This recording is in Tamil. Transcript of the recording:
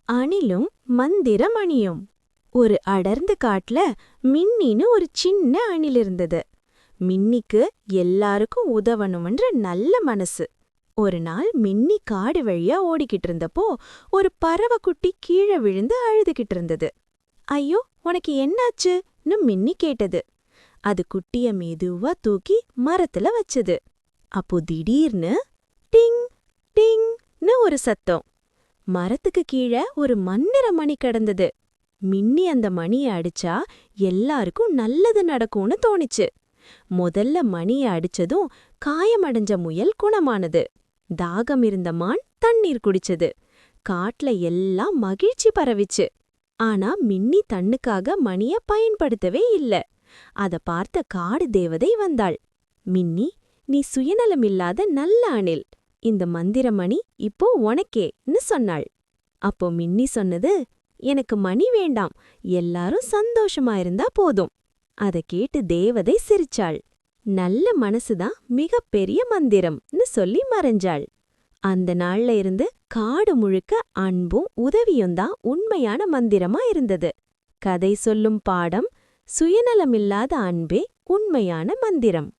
அணிலும் மந்திரமணியும். ஒரு அடர்ந்த காட்டுல மின்னின்னு ஒரு சின்ன அணில் இருந்தது. மின்னிக்கு எல்லாருக்கும் உதவணும்ன்ற நல்ல மனசு. ஒரு நாள் மின்னி காடு வழியா ஓடிக்கிட்டு இருந்தப்போ ஒரு பறவைக்குட்டி கீழே விழுந்து அழுதுகிட்டு இருந்தது. ஐயோ, உனக்கு என்னாச்சுன்னு மின்னி கேட்டது. அது குட்டிய மெதுவா தூக்கி மரத்துல வச்சது. அப்போ திடீர்னு டிங் டிங்னு ஒரு சத்தம். மரத்துக்கு கீழே ஒரு மண்ணிற மணி கிடந்தது. மின்னி அந்த மணியை அடிச்சா எல்லாருக்கும் நல்லது நடக்கும்னு தோணிச்சு. முதல்ல மணியை அடிச்சதும் காயமடைஞ்ச முயல் குணமானது. தாகம் இருந்த மான் தண்ணீர் குடிச்சது. காட்டுல எல்லாம் மகிழ்ச்சி பரவிச்சு. ஆனா மின்னி தன்னுக்காக மணிய பயன்படுத்தவே இல்ல. அத பார்த்த காடு தேவதை வந்தாள். மின்னி, நீ சுயநலமில்லாத நல்ல அணில். இந்த மந்திரமணி இப்போ உனக்கேன்னு சொன்னாள். அப்போ மின்னி சொன்னது, எனக்கு மணி வேண்டாம், எல்லாரும் சந்தோஷமா இருந்தா போதும். அத கேட்டு தேவதை சிரிச்சாள். நல்ல மனசுதான் மிகப்பெரிய மந்திரம்னு சொல்லி மறைஞ்சாள். அந்த நாள்ல இருந்து காடு முழுக்க அன்பும் உதவியும்தான் உண்மையான மந்திரமா இருந்தது. கதை சொல்லும் பாடம்: சுயநலமில்லாத அன்பே உண்மையான மந்திரம்.